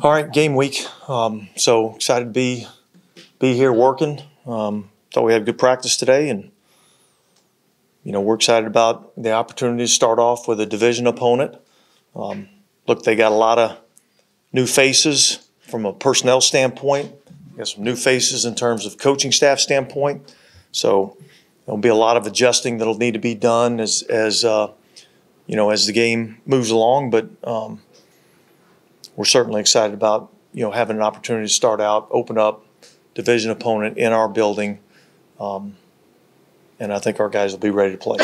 All right, game week. So excited to be here working. Thought we had a good practice today, and we're excited about the opportunity to start off with a division opponent. Look, they got a lot of new faces from a personnel standpoint. Got some new faces in terms of coaching staff standpoint. So there'll be a lot of adjusting that'll need to be done as the game moves along. But we're certainly excited about having an opportunity to start out, open up division opponent in our building, and I think our guys will be ready to play.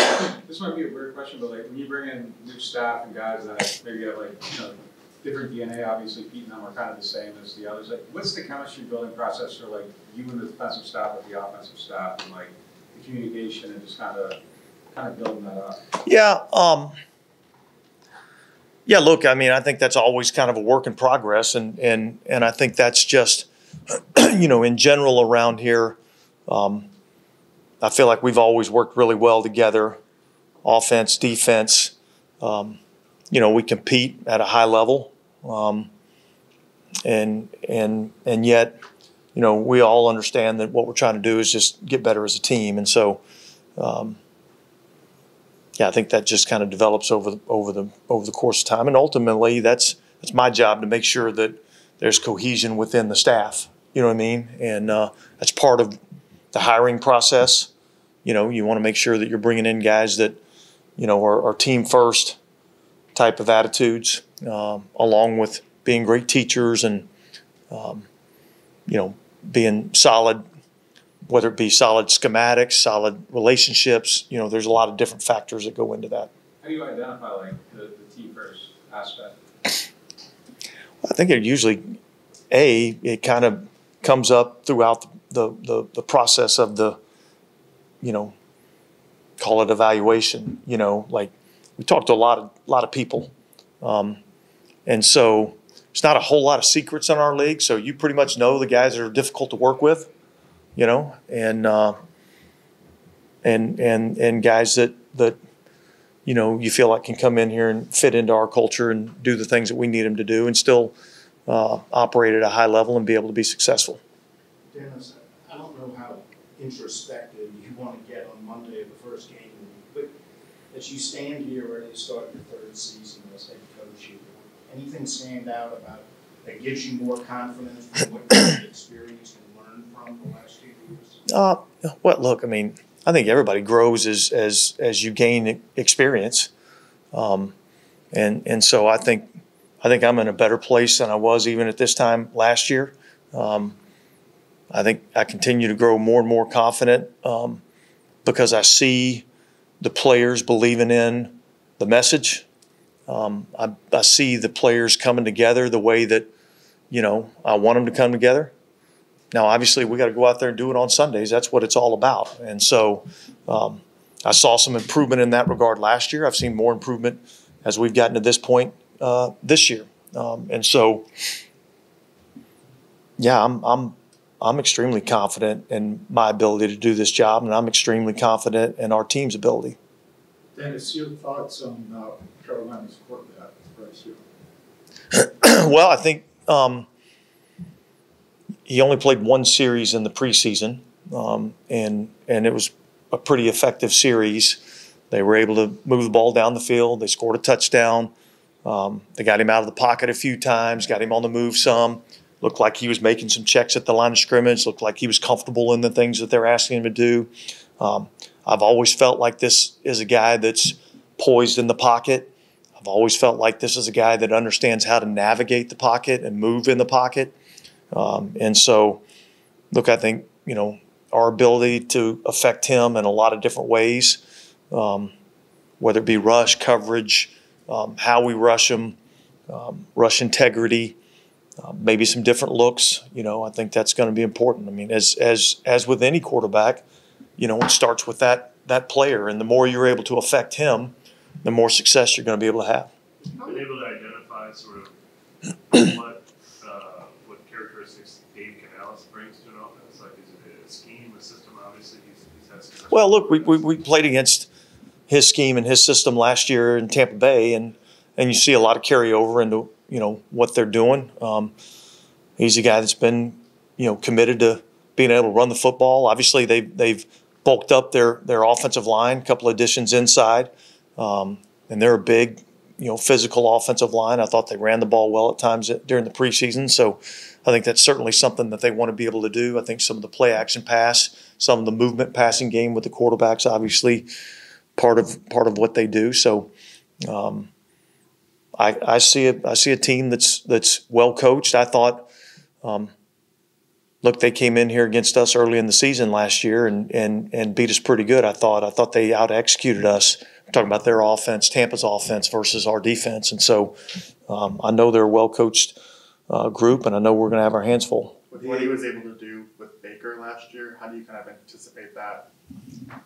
This might be a weird question, but when you bring in new staff and guys that maybe have different DNA, obviously Pete and them are kind of the same as the others. What's the chemistry building process for you and the defensive staff with the offensive staff, and the communication and just kind of building that up? Yeah, look, I think that's always kind of a work in progress, and I think that's just, in general around here, I feel like we've always worked really well together, offense, defense. We compete at a high level, and yet, we all understand that what we're trying to do is just get better as a team, and so. I think that just kind of develops over the course of time, and ultimately that's my job to make sure that there's cohesion within the staff. You know what I mean? And that's part of the hiring process. You want to make sure that you're bringing in guys that are team first type of attitudes, along with being great teachers and being solid. Whether it be solid schematics, solid relationships, there's a lot of different factors that go into that. How do you identify the team first aspect? Well, I think it kind of comes up throughout the process of the, call it evaluation. We talk to a lot of people, and so it's not a whole lot of secrets in our league. So you pretty much know the guys that are difficult to work with. And guys that you feel like can come in here and fit into our culture and do the things that we need them to do and still operate at a high level and be able to be successful. Dennis, I don't know how introspective you want to get on Monday of the first game, but as you stand here ready to start your third season as head coach, anything stand out about that gives you more confidence from what you've experienced and learned from the last 2 years? Well, look, I think everybody grows as you gain experience, and so I think I'm in a better place than I was even at this time last year. I think I continue to grow more and more confident because I see the players believing in the message. I see the players coming together the way that I want them to come together. Now, obviously, we got to go out there and do it on Sundays. That's what it's all about. And so I saw some improvement in that regard last year. I've seen more improvement as we've gotten to this point this year. And so, I'm extremely confident in my ability to do this job, and I'm extremely confident in our team's ability. Dennis, your thoughts on Carolina's quarterback for this year? Well, I think he only played one series in the preseason, and it was a pretty effective series. They were able to move the ball down the field. They scored a touchdown. They got him out of the pocket a few times, got him on the move some. Looked like he was making some checks at the line of scrimmage. Looked like he was comfortable in the things that they're asking him to do. I've always felt like this is a guy that's poised in the pocket. I've always felt like this is a guy that understands how to navigate the pocket and move in the pocket. And so, look, I think, our ability to affect him in a lot of different ways, whether it be rush, coverage, how we rush him, rush integrity, maybe some different looks, I think that's going to be important. As with any quarterback, it starts with that player, and the more you're able to affect him, the more success you're going to be able to have. Been able to identify sort of what characteristics Dave Canales brings to an offense? Is it a scheme, a system? Obviously, he's had success. Well, look, we played against his scheme and his system last year in Tampa Bay, and you see a lot of carryover into what they're doing. He's a guy that's been, committed to being able to run the football. Obviously, they've bulked up their offensive line, a couple of additions inside, and they're a big, physical offensive line. I thought they ran the ball well at times during the preseason, so I think that's certainly something that they want to be able to do. I think some of the play action pass, some of the movement passing game with the quarterbacks, obviously part of what they do. So I see a team that's well coached. I thought, look, they came in here against us early in the season last year and beat us pretty good. I thought they out executed us. I'm talking about their offense, Tampa's offense versus our defense, and so I know they're a well coached group, and I know we're going to have our hands full. With what he was able to do with Baker last year, how do you kind of anticipate that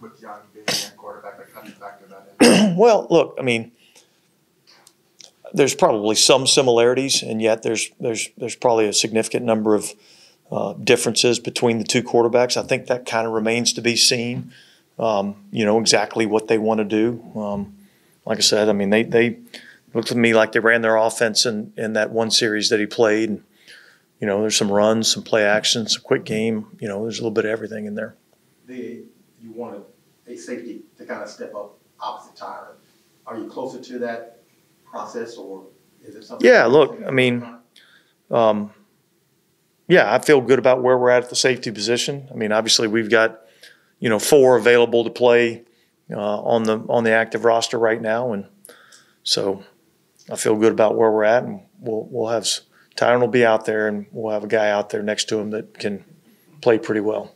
with young being a quarterback? Like, how do you factor that in? Well, look, I mean, there's probably some similarities, and yet there's probably a significant number of differences between the two quarterbacks. I think that kind of remains to be seen. Exactly what they want to do. Like I said, I mean, they looked to me like they ran their offense in that one series that he played. And, there's some runs, some play action, some quick game. There's a little bit of everything in there. You wanted a safety to kind of step up opposite Tyron. Are you closer to that process, or is it something? Yeah, look, I mean, I feel good about where we're at the safety position. I mean, obviously we've got, 4 available to play on the active roster right now, and so I feel good about where we're at, and we'll have Tyron will be out there, and we'll have a guy out there next to him that can play pretty well.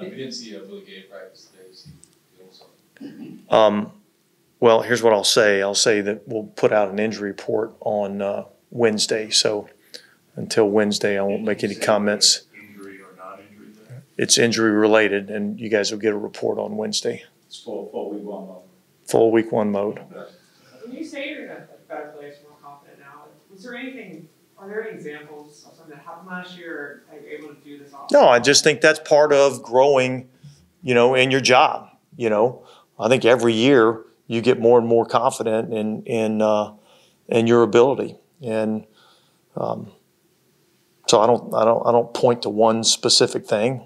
We didn't see a Billy Gay practice today. Well, here's what I'll say. I'll say that we'll put out an injury report on Wednesday. So until Wednesday, I won't make any comments. Injury or non-injury there? It's injury related, and you guys will get a report on Wednesday. It's full week one mode. Full week 1 mode. When you say you're in a better place, more confident now, are there any examples of something that happened last year, or are you able to do this all? No, I just think that's part of growing, in your job. I think every year you get more and more confident in your ability, and so I don't point to one specific thing.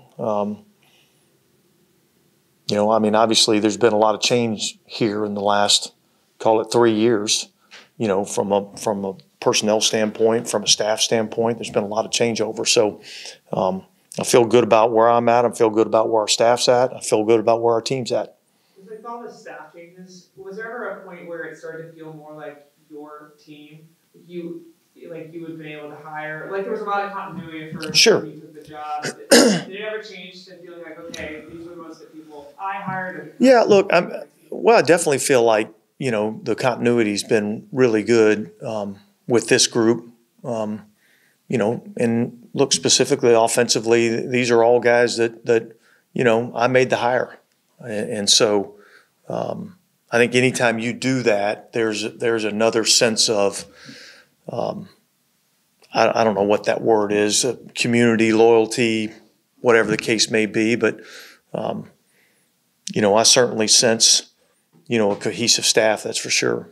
Obviously there's been a lot of change here in the last, call it 3 years. From a personnel standpoint, from a staff standpoint, there's been a lot of changeover. So I feel good about where I'm at. I feel good about where our staff's at. I feel good about where our team's at. With all the staff changes, was there ever a point where it started to feel more like your team? You would have been able to hire, like there was a lot of continuity for Sure. you took the job. Did it ever change to feeling like, okay, these were most of the people I hired? Yeah, look, I definitely feel like, the continuity's been really good with this group. And look, specifically offensively, these are all guys that I made the hire. And so I think anytime you do that, there's another sense of, I don't know what that word is, community, loyalty, whatever the case may be. But, I certainly sense, a cohesive staff, that's for sure.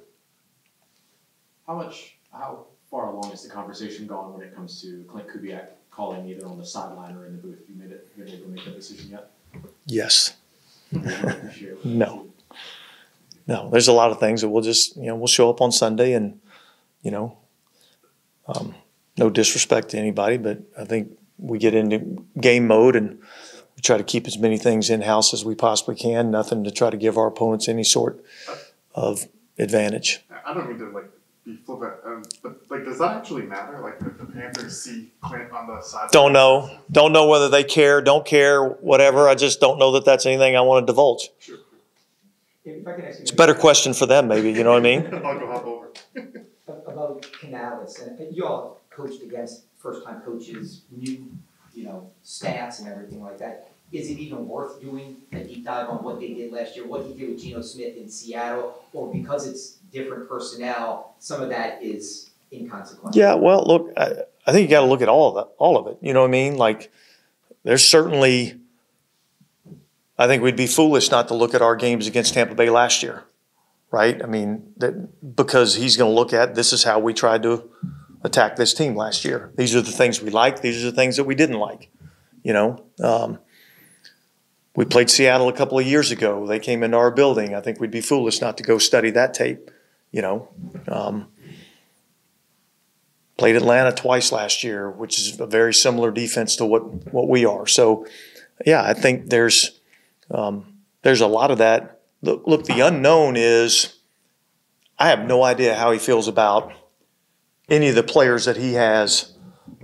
How far along is the conversation gone when it comes to Clint Kubiak calling either on the sideline or in the booth? You been able to make that decision yet? Yes. No. There's a lot of things that we'll just, we'll show up on Sunday and, no disrespect to anybody, but I think we get into game mode and we try to keep as many things in-house as we possibly can, nothing to try to give our opponents any sort of advantage. I don't mean to be flippant, but does that actually matter? Like, if the Panthers see Clint on the side? Don't know whether they care, don't care, whatever. I just don't know that that's anything I want to divulge. Sure. If I can ask you It's a better question for them, maybe. You know what I mean? I'll go hop over. About Canales, and you all coached against first-time coaches, new, stats and everything like that. Is it even worth doing a deep dive on what they did last year, what he did with Geno Smith in Seattle, or because it's different personnel, some of that is inconsequential? Yeah, well, look, I think you got to look at all of it. You know what I mean? Like, there's certainly, I think we'd be foolish not to look at our games against Tampa Bay last year. right? I mean, because he's going to look at, this is how we tried to attack this team last year. These are the things we liked. These are the things that we didn't like. We played Seattle a couple of years ago. They came into our building. I think we'd be foolish not to go study that tape. Played Atlanta twice last year, which is a very similar defense to what we are. So, yeah, I think there's a lot of that. Look, the unknown is I have no idea how he feels about any of the players that he has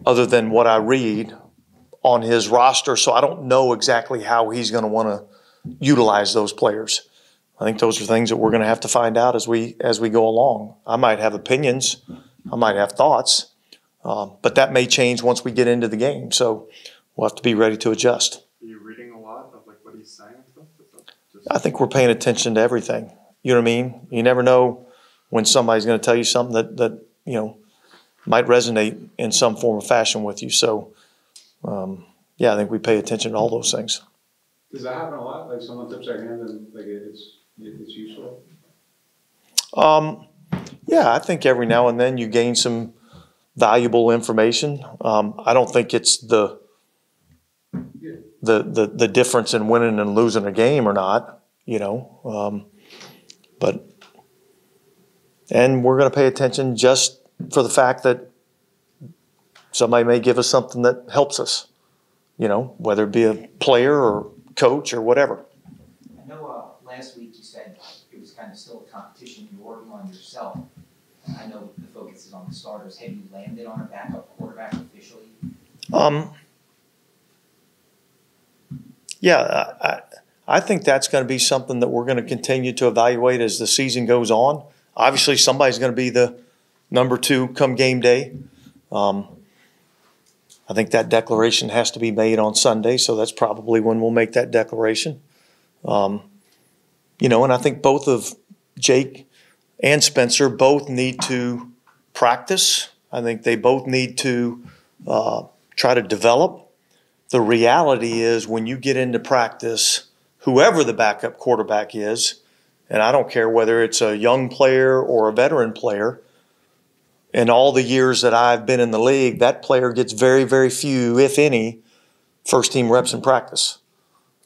other than what I read on his roster. So I don't know exactly how he's going to want to utilize those players. I think those are things that we're going to have to find out as we go along. I might have opinions. I might have thoughts. But that may change once we get into the game. So we'll have to be ready to adjust. Are you reading a lot of like what he's saying and stuff? I think we're paying attention to everything. You know what I mean? You never know when somebody's going to tell you something that might resonate in some form or fashion with you. So, I think we pay attention to all those things. Does that happen a lot? Like someone tips their hand and like it's useful? I think every now and then you gain some valuable information. I don't think it's the difference in winning and losing a game or not, and we're going to pay attention just for the fact that somebody may give us something that helps us, whether it be a player or coach or whatever. I know last week you said it was kind of still a competition you're working on yourself. I know the focus is on the starters. Have you landed on a backup quarterback officially? I think that's going to be something that we're going to continue to evaluate as the season goes on. Obviously, somebody's going to be the number 2 come game day. I think that declaration has to be made on Sunday, so that's probably when we'll make that declaration. And I think both of Jake and Spencer both need to practice. I think they both need to try to develop. The reality is when you get into practice, whoever the backup quarterback is, and I don't care whether it's a young player or a veteran player, in all the years that I've been in the league, that player gets very, very few, if any, first-team reps in practice.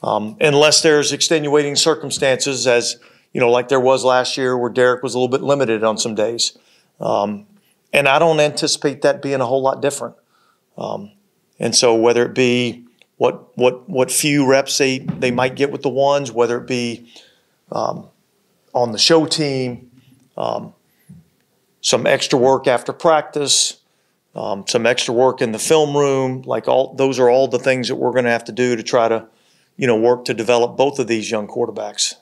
Unless there's extenuating circumstances as, like there was last year where Derek was a little bit limited on some days. And I don't anticipate that being a whole lot different. And so whether it be what few reps they might get with the ones, whether it be on the show team, some extra work after practice, some extra work in the film room, those are all the things that we're going to have to do to try to, work to develop both of these young quarterbacks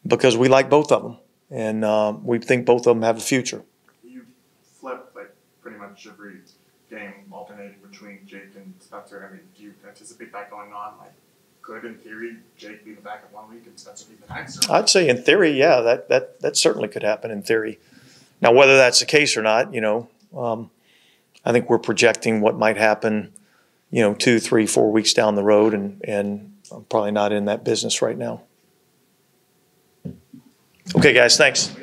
because we like both of them and we think both of them have a future. You flip pretty much every game alternating between Jake and Spencer. I mean, do you anticipate that going on? Could, in theory, Jake be the backup one week and Spencer be the next? I'd say in theory, yeah, that certainly could happen in theory. Now, whether that's the case or not, I think we're projecting what might happen, 2, 3, 4 weeks down the road, and I'm probably not in that business right now. Okay, guys, thanks.